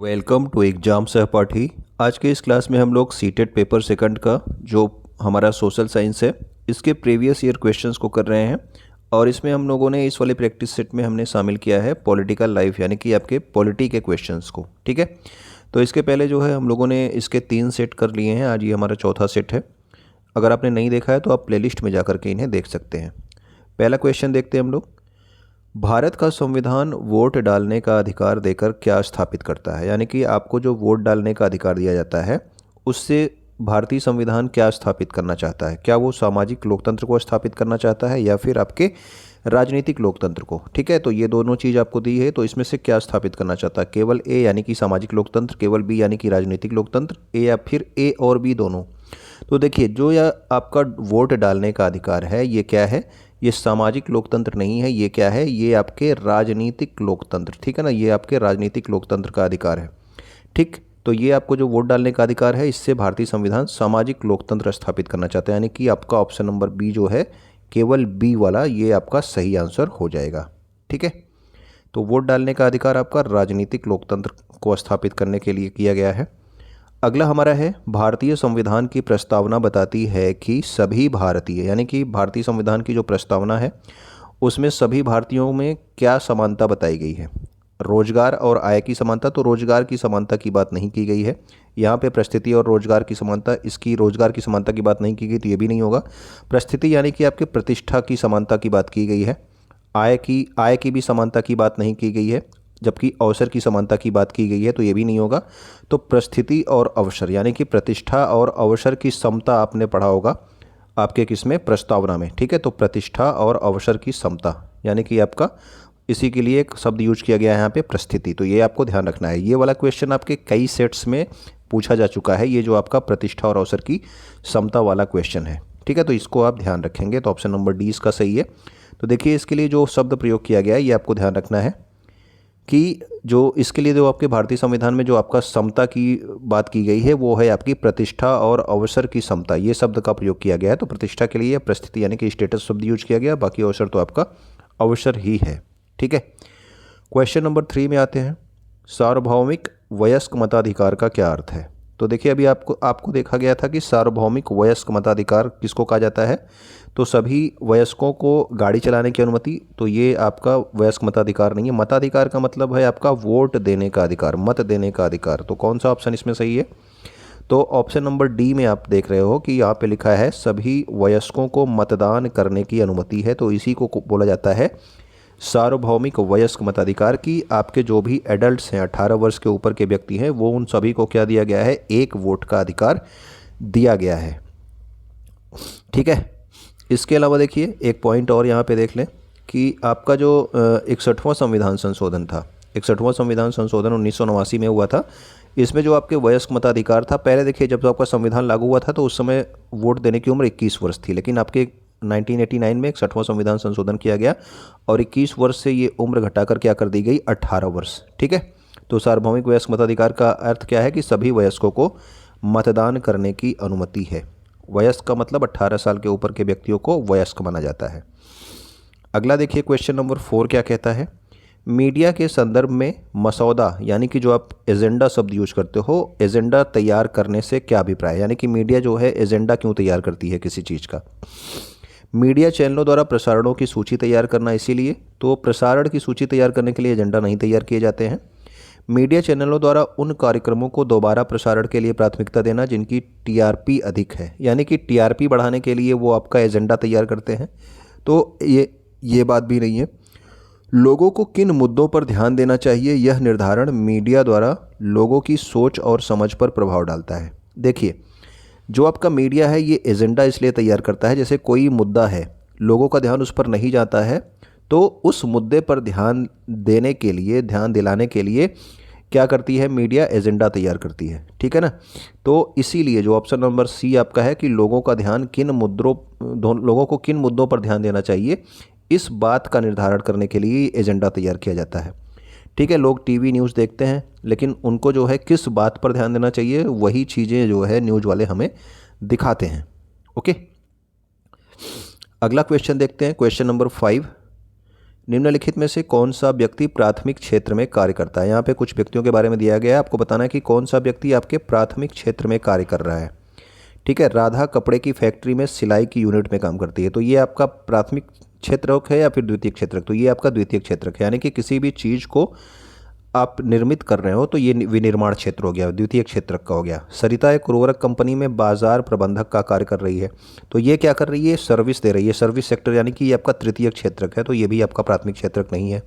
Welcome to exam सहपाठी। आज के इस क्लास में हम लोग सीटेट पेपर सेकंड का जो हमारा सोशल साइंस है इसके प्रीवियस ईयर क्वेश्चंस को कर रहे हैं। और इसमें हम लोगों ने इस वाले प्रैक्टिस सेट में हमने शामिल किया है पॉलिटिकल लाइफ यानी कि आपके पॉलिटी के क्वेश्चंस को। ठीक है, तो इसके पहले जो है हम लोगों ने इसके 3 सेट कर लिए हैं। आज ये हमारा चौथा सेट है। अगर आपने नहीं देखा है तो आप प्लेलिस्ट में जा करके इन्हें देख सकते हैं। पहला क्वेश्चन देखते हैं हम लोग। भारत का संविधान वोट डालने का अधिकार देकर क्या स्थापित करता है? यानी कि आपको जो वोट डालने का अधिकार दिया जाता है उससे भारतीय संविधान क्या स्थापित करना चाहता है? क्या वो सामाजिक लोकतंत्र को स्थापित करना चाहता है या फिर आपके राजनीतिक लोकतंत्र को? ठीक है, तो ये दोनों चीज़ आपको दी है, तो इसमें से क्या स्थापित करना चाहता है? केवल ए यानी कि सामाजिक लोकतंत्र, केवल बी यानी कि राजनीतिक लोकतंत्र, ए या फिर ए और बी दोनों? तो देखिए, जो यह आपका वोट डालने का अधिकार है ये क्या है? ये सामाजिक लोकतंत्र नहीं है, ये क्या है? ये आपके राजनीतिक लोकतंत्र। ठीक है ना, ये आपके राजनीतिक लोकतंत्र का अधिकार है। ठीक, तो ये आपको जो वोट डालने का अधिकार है इससे भारतीय संविधान सामाजिक लोकतंत्र स्थापित करना चाहता है। यानी कि आपका ऑप्शन नंबर बी जो है, केवल बी वाला, ये आपका सही आंसर हो जाएगा। ठीक है, तो वोट डालने का अधिकार आपका राजनीतिक लोकतंत्र को स्थापित करने के लिए किया गया है। अगला हमारा है, भारतीय संविधान की प्रस्तावना बताती है कि सभी भारतीय, यानी कि भारतीय संविधान की जो प्रस्तावना है उसमें सभी भारतीयों में क्या समानता बताई गई है? रोजगार और आय की समानता। तो रोजगार की समानता की बात नहीं की गई है यहाँ पे। परिस्थिति और रोजगार की समानता, इसकी रोजगार की समानता की बात नहीं की गई, तो ये भी नहीं होगा। परिस्थिति यानी कि आपके प्रतिष्ठा की समानता की बात की गई है। आय की भी समानता की बात नहीं की गई है, जबकि अवसर की समानता की बात की गई है, तो ये भी नहीं होगा। तो परिस्थिति और अवसर यानी कि प्रतिष्ठा और अवसर की समता आपने पढ़ा होगा आपके किसमें? प्रस्तावना में। ठीक है, तो प्रतिष्ठा और अवसर की समता यानी कि आपका इसी के लिए एक शब्द यूज किया गया है यहाँ पे, परिस्थिति। तो ये आपको ध्यान रखना है। ये वाला क्वेश्चन आपके कई सेट्स में पूछा जा चुका है, ये जो आपका प्रतिष्ठा और अवसर की समता वाला क्वेश्चन है। ठीक है, तो इसको आप ध्यान रखेंगे, तो ऑप्शन नंबर डी इसका सही है। तो देखिए, इसके लिए जो शब्द प्रयोग किया गया है ये आपको ध्यान रखना है कि जो इसके लिए जो आपके भारतीय संविधान में जो आपका समता की बात की गई है वो है आपकी प्रतिष्ठा और अवसर की समता, ये शब्द का प्रयोग किया गया है। तो प्रतिष्ठा के लिए परिस्थिति यानी कि स्टेटस शब्द यूज किया गया, बाकी अवसर तो आपका अवसर ही है। ठीक है, क्वेश्चन नंबर 3 में आते हैं। सार्वभौमिक वयस्क मताधिकार का क्या अर्थ है? तो देखिए, अभी आपको देखा गया था कि सार्वभौमिक वयस्क मताधिकार किसको कहा जाता है? तो सभी वयस्कों को गाड़ी चलाने की अनुमति। तो ये आपका वयस्क मताधिकार नहीं है। मताधिकार का मतलब है आपका वोट देने का अधिकार, मत देने का अधिकार। तो कौन सा ऑप्शन इसमें सही है? तो ऑप्शन नंबर डी में आप देख रहे हो कि यहाँ पे लिखा है सभी वयस्कों को मतदान करने की अनुमति है। तो इसी को बोला जाता है सार्वभौमिक वयस्क मताधिकार की। आपके जो भी एडल्ट्स हैं, 18 वर्ष के ऊपर के व्यक्ति हैं, वो उन सभी को क्या दिया गया है? एक वोट का अधिकार दिया गया है। ठीक है, इसके अलावा देखिए एक पॉइंट और यहाँ पे देख लें कि आपका जो 61वां संविधान संशोधन था, 61वां संविधान संशोधन 1989 में हुआ था। इसमें जो आपके वयस्क मताधिकार था, पहले देखिए जब आपका संविधान लागू हुआ था तो उस समय वोट देने की उम्र 21 वर्ष थी, लेकिन आपके 1989 में 61वां संविधान संशोधन किया गया और 21 वर्ष से ये उम्र घटाकर क्या कर दी गई? 18 वर्ष। ठीक है, तो सार्वभौमिक वयस्क मताधिकार का अर्थ क्या है कि सभी वयस्कों को मतदान करने की अनुमति है। वयस्क का मतलब 18 साल के ऊपर के व्यक्तियों को वयस्क माना जाता है। अगला देखिए, क्वेश्चन नंबर 4 क्या कहता है? मीडिया के संदर्भ में मसौदा यानी कि जो आप एजेंडा शब्द यूज करते हो, एजेंडा तैयार करने से क्या अभिप्राय है? यानी कि मीडिया जो है एजेंडा क्यों तैयार करती है किसी चीज़ का? मीडिया चैनलों द्वारा प्रसारणों की सूची तैयार करना, इसीलिए। तो प्रसारण की सूची तैयार करने के लिए एजेंडा नहीं तैयार किए जाते हैं। मीडिया चैनलों द्वारा उन कार्यक्रमों को दोबारा प्रसारण के लिए प्राथमिकता देना जिनकी टीआरपी अधिक है, यानी कि टीआरपी बढ़ाने के लिए वो आपका एजेंडा तैयार करते हैं। तो ये बात भी नहीं है। लोगों को किन मुद्दों पर ध्यान देना चाहिए, यह निर्धारण मीडिया द्वारा लोगों की सोच और समझ पर प्रभाव डालता है। देखिए, जो आपका मीडिया है ये एजेंडा इसलिए तैयार करता है, जैसे कोई मुद्दा है, लोगों का ध्यान उस पर नहीं जाता है, तो उस मुद्दे पर ध्यान देने के लिए, ध्यान दिलाने के लिए क्या करती है मीडिया? एजेंडा तैयार करती है। ठीक है ना, तो इसीलिए जो ऑप्शन नंबर सी आपका है कि लोगों का ध्यान लोगों को किन मुद्दों पर ध्यान देना चाहिए, इस बात का निर्धारण करने के लिए एजेंडा तैयार किया जाता है। ठीक है, लोग टीवी न्यूज़ देखते हैं, लेकिन उनको जो है किस बात पर ध्यान देना चाहिए, वही चीज़ें जो है न्यूज़ वाले हमें दिखाते हैं। ओके, अगला क्वेश्चन देखते हैं, क्वेश्चन नंबर 5। निम्नलिखित में से कौन सा व्यक्ति प्राथमिक क्षेत्र में कार्य करता है। यहाँ पे कुछ व्यक्तियों के बारे में दिया गया है, आपको बताना है कि कौन सा व्यक्ति आपके प्राथमिक क्षेत्र में कार्य कर रहा है। ठीक है, राधा कपड़े की फैक्ट्री में सिलाई की यूनिट में काम करती है, तो ये आपका प्राथमिक क्षेत्रक है या फिर द्वितीय क्षेत्रक, तो ये आपका द्वितीय क्षेत्रक है। यानी कि किसी भी चीज़ को आप निर्मित कर रहे हो तो ये विनिर्माण क्षेत्र हो गया, द्वितीय क्षेत्रक का हो गया। सरिता एक उर्वरक कंपनी में बाजार प्रबंधक का कार्य कर रही है, तो ये क्या कर रही है, सर्विस दे रही है, सर्विस सेक्टर, यानी कि ये आपका तृतीय क्षेत्रक है, तो ये भी आपका प्राथमिक क्षेत्रक नहीं है।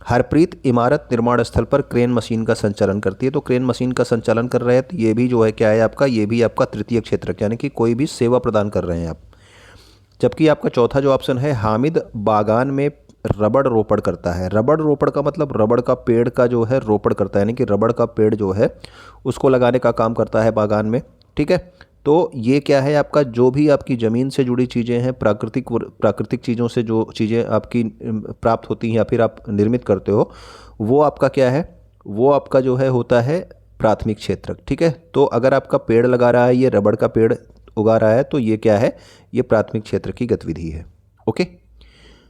हरप्रीत इमारत निर्माण स्थल पर क्रेन मशीन का संचालन करती है, तो क्रेन मशीन का संचालन कर रहे हैं, तो ये भी जो है क्या है आपका, ये भी आपका तृतीय क्षेत्रक, यानी कि कोई भी सेवा प्रदान कर रहे हैं आप। जबकि आपका चौथा जो ऑप्शन है, हामिद बागान में रबड़ रोपण करता है। रबड़ रोपण का मतलब रबड़ का पेड़ का जो है रोपण करता है, यानी कि रबड़ का पेड़ जो है उसको लगाने का काम करता है बागान में। ठीक है, तो ये क्या है आपका, जो भी आपकी ज़मीन से जुड़ी चीज़ें हैं, प्राकृतिक चीज़ों से जो चीज़ें आपकी प्राप्त होती हैं या फिर आप निर्मित करते हो, वो आपका क्या है, वो आपका जो है होता है प्राथमिक क्षेत्रक। ठीक है, तो अगर आपका पेड़ लगा रहा है, ये रबड़ का पेड़ उगा रहा है, तो ये क्या है, ये प्राथमिक क्षेत्र की गतिविधि है। ओके,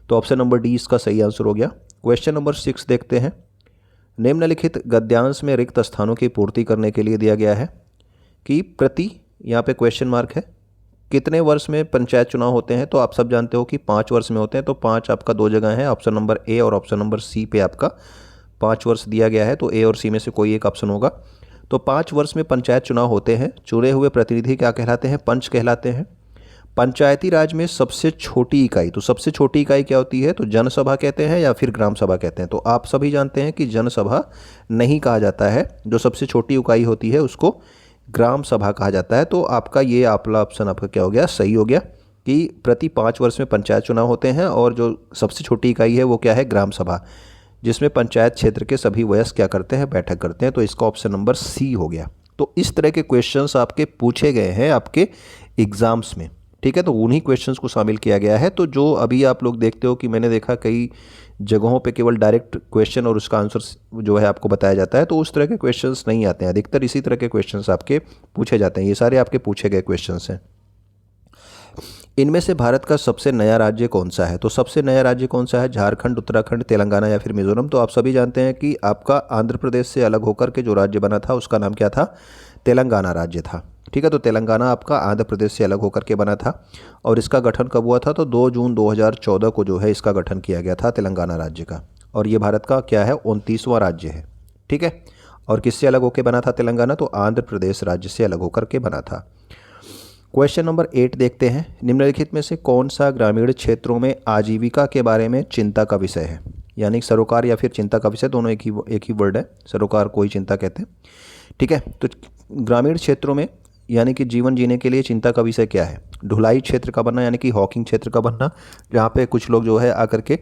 तो ऑप्शन नंबर डी इसका सही आंसर हो गया। क्वेश्चन नंबर 6 देखते हैं। निम्नलिखित गद्यांश में रिक्त स्थानों की पूर्ति करने के लिए दिया गया है कि प्रति, यहाँ पे क्वेश्चन मार्क है, कितने वर्ष में पंचायत चुनाव होते हैं, तो आप सब जानते हो कि 5 वर्ष में होते हैं, तो 5 आपका 2 जगह है, ऑप्शन नंबर ए और ऑप्शन नंबर सी पे आपका 5 वर्ष दिया गया है, तो ए और सी में से कोई एक ऑप्शन होगा। तो 5 वर्ष में पंचायत चुनाव होते हैं। चुने हुए प्रतिनिधि क्या कहलाते हैं, पंच कहलाते हैं। पंचायती राज में सबसे छोटी इकाई, तो सबसे छोटी इकाई क्या होती है, तो जनसभा कहते हैं या फिर ग्राम सभा कहते हैं। तो आप सभी जानते हैं कि जनसभा नहीं कहा जाता है, जो सबसे छोटी इकाई होती है उसको ग्राम सभा कहा जाता है। तो आपका ये आपला ऑप्शन आपका क्या हो गया, सही हो गया कि प्रति 5 वर्ष में पंचायत चुनाव होते हैं, और जो सबसे छोटी इकाई है वो क्या है, ग्राम सभा, जिसमें पंचायत क्षेत्र के सभी वयस्क क्या करते हैं, बैठक करते हैं। तो इसका ऑप्शन नंबर सी हो गया। तो इस तरह के क्वेश्चंस आपके पूछे गए हैं आपके एग्जाम्स में। ठीक है, तो उन्हीं क्वेश्चंस को शामिल किया गया है। तो जो अभी आप लोग देखते हो कि मैंने देखा कई जगहों पे केवल डायरेक्ट क्वेश्चन और उसका आंसर जो है आपको बताया जाता है, तो उस तरह के क्वेश्चंस नहीं आते हैं। अधिकतर इसी तरह के क्वेश्चंस आपके पूछे जाते हैं। ये सारे आपके पूछे गए क्वेश्चंस हैं। इनमें से भारत का सबसे नया राज्य कौन सा है, तो सबसे नया राज्य कौन सा है, झारखंड, उत्तराखंड, तेलंगाना या फिर मिजोरम। तो आप सभी जानते हैं कि आपका आंध्र प्रदेश से अलग होकर के जो राज्य बना था उसका नाम क्या था, तेलंगाना राज्य था। ठीक है, तो तेलंगाना आपका आंध्र प्रदेश से अलग होकर के बना था, और इसका गठन कब हुआ था, तो 2 जून 2014 को जो है इसका गठन किया गया था तेलंगाना राज्य का। और ये भारत का क्या है, 29वां राज्य है। ठीक है, और किससे अलग होकर बना था तेलंगाना, तो आंध्र प्रदेश राज्य से अलग होकर के बना था। क्वेश्चन नंबर 8 देखते हैं। निम्नलिखित में से कौन सा ग्रामीण क्षेत्रों में आजीविका के बारे में चिंता का विषय है, यानी सरोकार या फिर चिंता का विषय, दोनों एक ही वर्ड है, सरोकार को ही चिंता कहते हैं। ठीक है, तो ग्रामीण क्षेत्रों में यानी कि जीवन जीने के लिए चिंता का विषय क्या है, ढुलाई क्षेत्र का बनना, यानी कि हॉकिंग क्षेत्र का बनना, जहाँ पे कुछ लोग जो है आकर के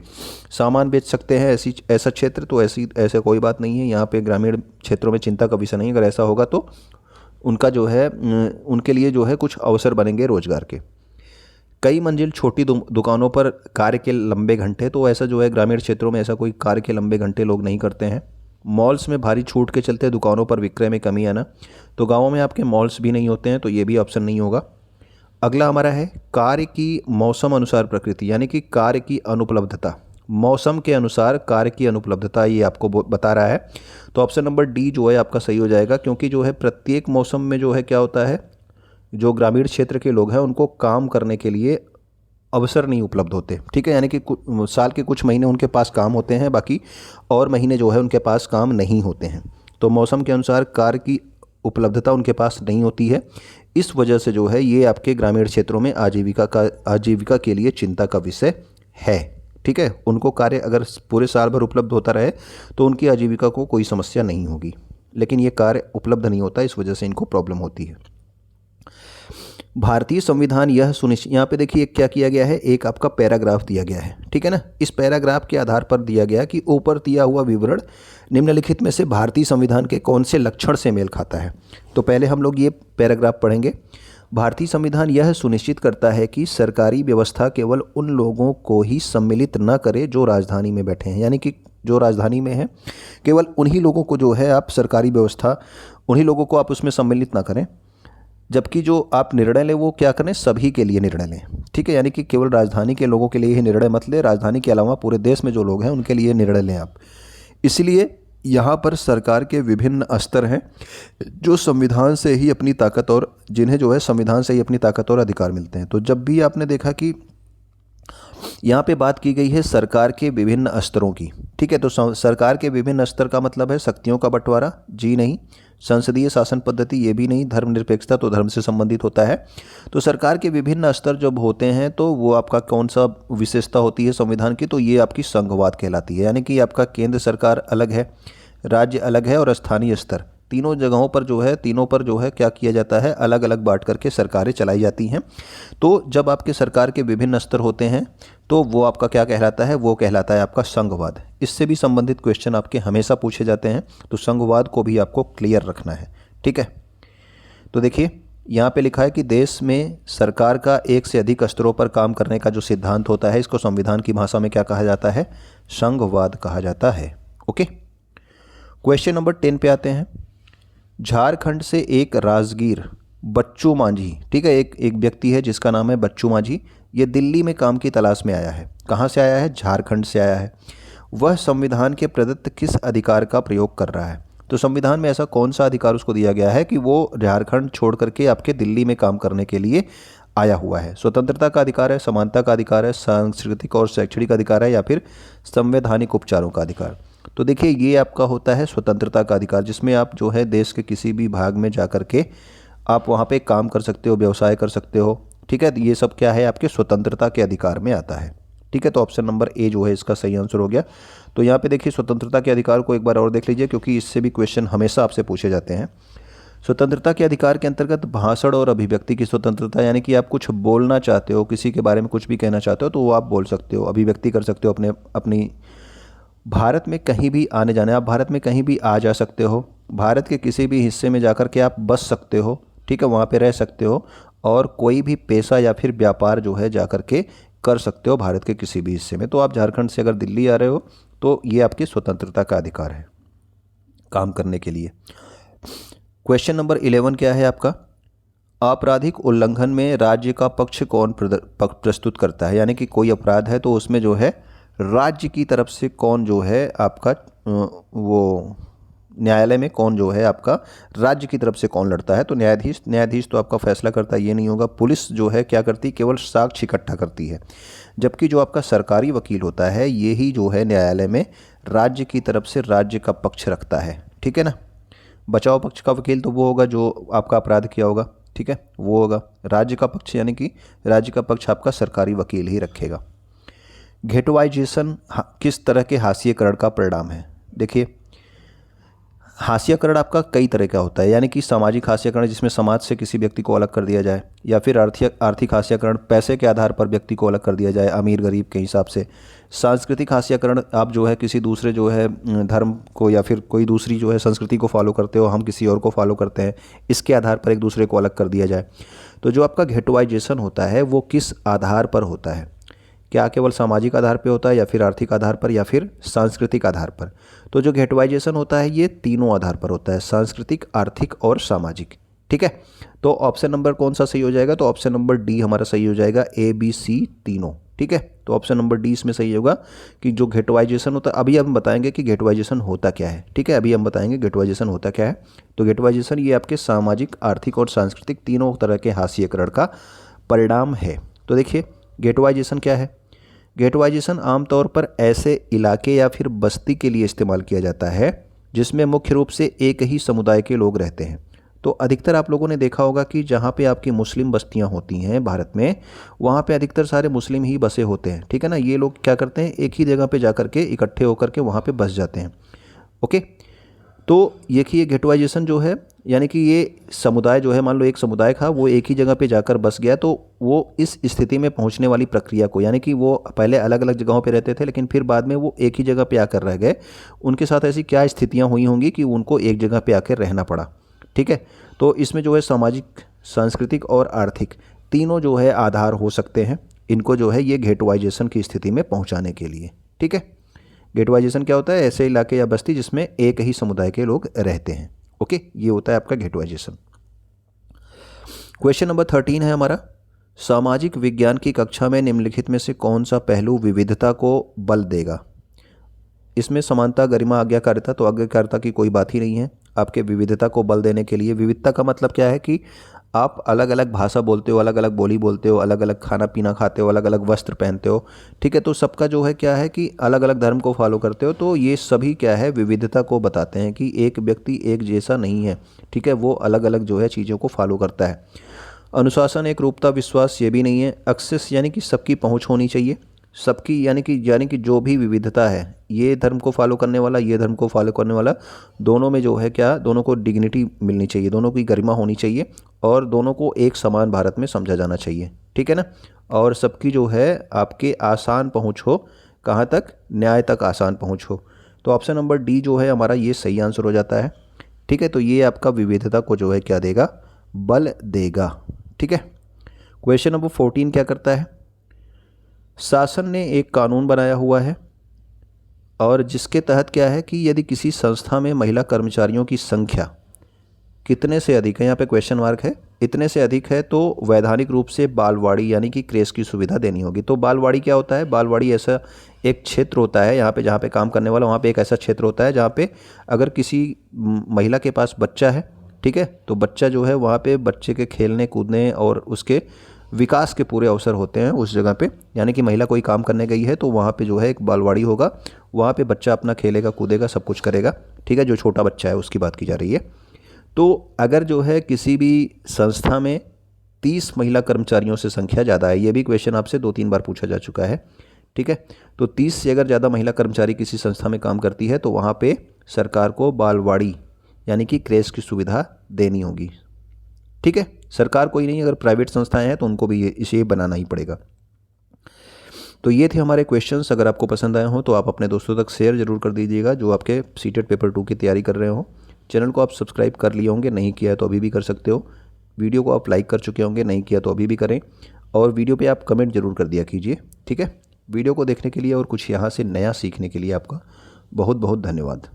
सामान बेच सकते हैं, ऐसा क्षेत्र। तो ऐसे कोई बात नहीं है, यहाँ पे ग्रामीण क्षेत्रों में चिंता का विषय नहीं। अगर ऐसा होगा तो उनका जो है उनके लिए जो है कुछ अवसर बनेंगे रोजगार के। कई मंजिल छोटी दुकानों पर कार्य के लंबे घंटे, तो ऐसा जो है ग्रामीण क्षेत्रों में ऐसा कोई कार्य के लंबे घंटे लोग नहीं करते हैं। मॉल्स में भारी छूट के चलते दुकानों पर विक्रय में कमी आना, तो गाँवों में आपके मॉल्स भी नहीं होते हैं, तो ये भी ऑप्शन नहीं होगा। अगला हमारा है कार्य की मौसम अनुसार प्रकृति, यानी कि कार्य की अनुपलब्धता, मौसम के अनुसार कार्य की अनुपलब्धता, ये आपको बता रहा है। तो ऑप्शन नंबर डी जो है आपका सही हो जाएगा, क्योंकि जो है प्रत्येक मौसम में जो है क्या होता है, जो ग्रामीण क्षेत्र के लोग हैं उनको काम करने के लिए अवसर नहीं उपलब्ध होते। ठीक है, यानी कि साल के कुछ महीने उनके पास काम होते हैं, बाकी और महीने जो है उनके पास काम नहीं होते हैं। तो मौसम के अनुसार कार्य की उपलब्धता उनके पास नहीं होती है। इस वजह से जो है ये आपके ग्रामीण क्षेत्रों में आजीविका के लिए चिंता का विषय है। ठीक है, उनको कार्य अगर पूरे साल भर उपलब्ध होता रहे तो उनकी आजीविका को कोई समस्या नहीं होगी, लेकिन ये कार्य उपलब्ध नहीं होता, इस वजह से इनको प्रॉब्लम होती है। भारतीय संविधान यह सुनिश्चित, यहाँ पे देखिए क्या किया गया है, एक आपका पैराग्राफ दिया गया है। ठीक है ना, इस पैराग्राफ के आधार पर दिया गया कि ऊपर दिया हुआ विवरण निम्नलिखित में से भारतीय संविधान के कौन से लक्षण से मेल खाता है। तो पहले हम लोग ये पैराग्राफ पढ़ेंगे। भारतीय संविधान यह सुनिश्चित करता है कि सरकारी व्यवस्था केवल उन लोगों को ही सम्मिलित न करे जो राजधानी में बैठे हैं, यानी कि जो राजधानी में है केवल उन्हीं लोगों को जो है आप सरकारी व्यवस्था, उन्हीं लोगों को आप उसमें सम्मिलित ना करें जबकि जो आप निर्णय लें वो क्या करें, सभी के लिए निर्णय लें, ठीक है। यानी कि केवल राजधानी के लोगों के लिए ही निर्णय मत लें, राजधानी के अलावा पूरे देश में जो लोग हैं उनके लिए निर्णय लें आप। इसलिए यहाँ पर सरकार के विभिन्न स्तर हैं जो संविधान से ही अपनी ताकत और जिन्हें जो है संविधान से ही अपनी ताकत और अधिकार मिलते हैं। तो जब भी आपने देखा कि यहाँ पे बात की गई है सरकार के विभिन्न स्तरों की, ठीक है, तो सरकार के विभिन्न स्तर का मतलब है शक्तियों का बंटवारा, जी नहीं। संसदीय शासन पद्धति, ये भी नहीं। धर्मनिरपेक्षता, तो धर्म से संबंधित होता है। तो सरकार के विभिन्न स्तर जब होते हैं तो वो आपका कौन सा विशेषता होती है संविधान की, तो ये आपकी संघवाद कहलाती है। यानी कि आपका केंद्र सरकार अलग है, राज्य अलग है और स्थानीय स्तर, तीनों जगहों पर जो है, तीनों पर जो है क्या किया जाता है, अलग अलग बांट करके सरकारें चलाई जाती हैं। तो जब आपके सरकार के विभिन्न स्तर होते हैं तो वो आपका क्या कहलाता है, वो कहलाता है आपका संघवाद। इससे भी संबंधित क्वेश्चन आपके हमेशा पूछे जाते हैं, तो संघवाद को भी आपको क्लियर रखना है, ठीक है। तो देखिए यहाँ पे लिखा है कि देश में सरकार का एक से अधिक स्तरों पर काम करने का जो सिद्धांत होता है, इसको संविधान की भाषा में क्या कहा जाता है, संघवाद कहा जाता है। ओके, क्वेश्चन नंबर 10 पे आते हैं। झारखंड से एक राजगीर बच्चू मांझी, ठीक है, एक व्यक्ति है जिसका नाम है बच्चू मांझी, ये दिल्ली में काम की तलाश में आया है। कहाँ से आया है, झारखंड से आया है। वह संविधान के प्रदत्त किस अधिकार का प्रयोग कर रहा है, तो संविधान में ऐसा कौन सा अधिकार उसको दिया गया है कि वो झारखंड छोड़ करके आपके दिल्ली में काम करने के लिए आया हुआ है। स्वतंत्रता का अधिकार है, समानता का अधिकार है, सांस्कृतिक और शैक्षणिक अधिकार है, या फिर संवैधानिक उपचारों का अधिकार। तो देखिए ये आपका होता है स्वतंत्रता का अधिकार, जिसमें आप जो है देश के किसी भी भाग में जा कर के आप वहाँ पे काम कर सकते हो, व्यवसाय कर सकते हो, ठीक है। ये सब क्या है, आपके स्वतंत्रता के अधिकार में आता है, ठीक है। तो ऑप्शन नंबर ए जो है इसका सही आंसर हो गया। तो यहाँ पे देखिए स्वतंत्रता के अधिकार को एक बार और देख लीजिए, क्योंकि इससे भी क्वेश्चन हमेशा आपसे पूछे जाते हैं। स्वतंत्रता के अधिकार के अंतर्गत भाषण और अभिव्यक्ति की स्वतंत्रता, यानी कि आप कुछ बोलना चाहते हो, किसी के बारे में कुछ भी कहना चाहते हो तो वो आप बोल सकते हो, अभिव्यक्ति कर सकते हो अपनी भारत में कहीं भी आने जाने, आप भारत में कहीं भी आ जा सकते हो, भारत के किसी भी हिस्से में जाकर के आप बस सकते हो, ठीक है, वहाँ पे रह सकते हो, और कोई भी पेशा या फिर व्यापार जो है जाकर के कर सकते हो भारत के किसी भी हिस्से में। तो आप झारखंड से अगर दिल्ली आ रहे हो तो ये आपकी स्वतंत्रता का अधिकार है काम करने के लिए। क्वेश्चन नंबर 11 क्या है आपका, आपराधिक उल्लंघन में राज्य का पक्ष कौन प्रस्तुत करता है, यानी कि कोई अपराध है तो उसमें जो है राज्य की तरफ से कौन जो है आपका वो न्यायालय में कौन जो है आपका राज्य की तरफ से कौन लड़ता है, तो न्यायाधीश तो आपका फैसला करता है, ये नहीं होगा। पुलिस जो है क्या करती है, केवल साक्ष्य इकट्ठा करती है, जबकि जो आपका सरकारी वकील होता है ये ही जो है न्यायालय में राज्य की तरफ से राज्य का पक्ष रखता है, ठीक है ना। बचाव पक्ष का वकील तो वो होगा जो आपका अपराध किया होगा, ठीक है, वो होगा। राज्य का पक्ष यानी कि राज्य का पक्ष आपका सरकारी वकील ही रखेगा। घेटवाइजेशन किस तरह के हाशिएकरण का परिणाम है, देखिए हाशियाकरण आपका कई तरह का होता है, यानी कि सामाजिक हाशियाकरण जिसमें समाज से किसी व्यक्ति को अलग कर दिया जाए, या फिर आर्थिक हाशियाकरण पैसे के आधार पर व्यक्ति को अलग कर दिया जाए अमीर गरीब के हिसाब से। सांस्कृतिक हाशियाकरण आप जो है किसी दूसरे जो है धर्म को या फिर कोई दूसरी जो है संस्कृति को फॉलो करते हो, हम किसी और को फॉलो करते हैं, इसके आधार पर एक दूसरे को अलग कर दिया जाए। तो जो आपका घेटवाइजेशन होता है वो किस आधार पर होता है, क्या केवल सामाजिक आधार पर होता है या फिर आर्थिक आधार पर या फिर सांस्कृतिक आधार पर। तो जो घेटवाइजेशन होता है ये तीनों आधार पर होता है, सांस्कृतिक, आर्थिक और सामाजिक, ठीक है। तो ऑप्शन नंबर कौन सा सही हो जाएगा, तो ऑप्शन नंबर डी हमारा सही हो जाएगा, ए बी सी तीनों, ठीक है। तो ऑप्शन नंबर डी इसमें सही होगा कि जो घेटवाइजेशन होता है, अभी हम बताएंगे कि घेटवाइजेशन होता क्या है, ठीक है, अभी हम बताएंगे घेटवाइजेशन होता क्या है। तो घेटवाइजेशन ये आपके सामाजिक, आर्थिक और सांस्कृतिक तीनों तरह के हाशिएकरण का परिणाम है। तो देखिए घेटवाइजेशन क्या है, घेटवाइजेशन आमतौर पर ऐसे इलाके या फिर बस्ती के लिए इस्तेमाल किया जाता है जिसमें मुख्य रूप से एक ही समुदाय के लोग रहते हैं। तो अधिकतर आप लोगों ने देखा होगा कि जहाँ पे आपकी मुस्लिम बस्तियाँ होती हैं भारत में, वहाँ पे अधिकतर सारे मुस्लिम ही बसे होते हैं, ठीक है ना। ये लोग क्या करते हैं, एक ही जगह पे जा कर के इकट्ठे होकर के वहाँ पे बस जाते हैं, ओके। तो देखिए घेटवाइजेशन जो है यानी कि ये समुदाय जो है, मान लो एक समुदाय था वो एक ही जगह पे जाकर बस गया, तो वो इस स्थिति में पहुंचने वाली प्रक्रिया को, यानी कि वो पहले अलग अलग जगहों पे रहते थे लेकिन फिर बाद में वो एक ही जगह पे आकर रह गए, उनके साथ ऐसी क्या स्थितियां हुई होंगी कि उनको एक जगह पे आकर रहना पड़ा, ठीक है। तो इसमें जो है सामाजिक, सांस्कृतिक और आर्थिक तीनों जो है आधार हो सकते हैं इनको जो है ये घेटवाइजेशन की स्थिति में पहुँचाने के लिए, ठीक है। घेटवाइजेशन क्या होता है, ऐसे इलाके या बस्ती जिसमें एक ही समुदाय के लोग रहते हैं, ओके, ये होता है आपका घेटवाइजेशन। क्वेश्चन नंबर 13 है हमारा, सामाजिक विज्ञान की कक्षा में निम्नलिखित में से कौन सा पहलू विविधता को बल देगा। इसमें समानता, गरिमा, आज्ञाकारिता, तो आज्ञाकारिता की कोई बात ही नहीं है। आपके विविधता को बल देने के लिए, विविधता का मतलब क्या है कि आप अलग अलग भाषा बोलते हो, अलग अलग बोली बोलते हो, अलग अलग खाना पीना खाते हो, अलग अलग वस्त्र पहनते हो, ठीक है। तो सबका जो है क्या है कि अलग अलग धर्म को फॉलो करते हो, तो ये सभी क्या है, विविधता को बताते हैं कि एक व्यक्ति एक जैसा नहीं है, ठीक है, वो अलग अलग जो है चीज़ों को फॉलो करता है। अनुशासन, एक रूपता, विश्वास, ये भी नहीं है। एक्सेस यानी कि सबकी पहुंच होनी चाहिए, सबकी यानी कि जो भी विविधता है, ये धर्म को फॉलो करने वाला, ये धर्म को फॉलो करने वाला, दोनों में जो है क्या, दोनों को डिग्निटी मिलनी चाहिए, दोनों की गरिमा होनी चाहिए और दोनों को एक समान भारत में समझा जाना चाहिए, ठीक है ना। और सबकी जो है आपके आसान पहुँच हो, कहाँ तक, न्याय तक आसान पहुँच हो। तो ऑप्शन नंबर डी जो है हमारा ये सही आंसर हो जाता है, ठीक है। तो ये आपका विविधता को जो है क्या देगा, बल देगा, ठीक है। क्वेश्चन नंबर 14 क्या करता है, शासन ने एक कानून बनाया हुआ है और जिसके तहत क्या है कि यदि किसी संस्था में महिला कर्मचारियों की संख्या कितने से अधिक है, यहाँ पे क्वेश्चन मार्क है, इतने से अधिक है तो वैधानिक रूप से बालवाड़ी यानी कि क्रेश की सुविधा देनी होगी। तो बालवाड़ी क्या होता है, बालवाड़ी ऐसा एक क्षेत्र होता है यहाँ पे जहाँ पे काम करने वाला, वहाँ पे एक ऐसा क्षेत्र होता है जहाँ पे अगर किसी महिला के पास बच्चा है, ठीक है, तो बच्चा जो है वहाँ पे बच्चे के खेलने कूदने और उसके विकास के पूरे अवसर होते हैं उस जगह पे। यानी कि महिला कोई काम करने गई है तो वहाँ पे जो है एक बालवाड़ी होगा, वहाँ पे बच्चा अपना खेलेगा कूदेगा सब कुछ करेगा, ठीक है, जो छोटा बच्चा है उसकी बात की जा रही है। तो अगर जो है किसी भी संस्था में 30 महिला कर्मचारियों से संख्या ज़्यादा है, ये भी क्वेश्चन आपसे 2-3 बार पूछा जा चुका है, ठीक है। तो 30 से अगर ज़्यादा महिला कर्मचारी किसी संस्था में काम करती है तो वहाँ पे सरकार को बालवाड़ी यानी कि क्रेश की सुविधा देनी होगी, ठीक है। सरकार कोई नहीं, अगर प्राइवेट संस्थाएं हैं तो उनको भी इसे बनाना ही पड़ेगा। तो ये थे हमारे क्वेश्चंस। अगर आपको पसंद आए हों तो आप अपने दोस्तों तक शेयर जरूर कर दीजिएगा जो आपके सीटेट पेपर 2 की तैयारी कर रहे हो। चैनल को आप सब्सक्राइब कर लिए होंगे, नहीं किया है तो अभी भी कर सकते हो। वीडियो को आप लाइक कर चुके होंगे, नहीं किया तो अभी भी करें। और वीडियो पे आप कमेंट जरूर कर दिया कीजिए, ठीक है। वीडियो को देखने के लिए और कुछ यहाँ से नया सीखने के लिए आपका बहुत बहुत धन्यवाद।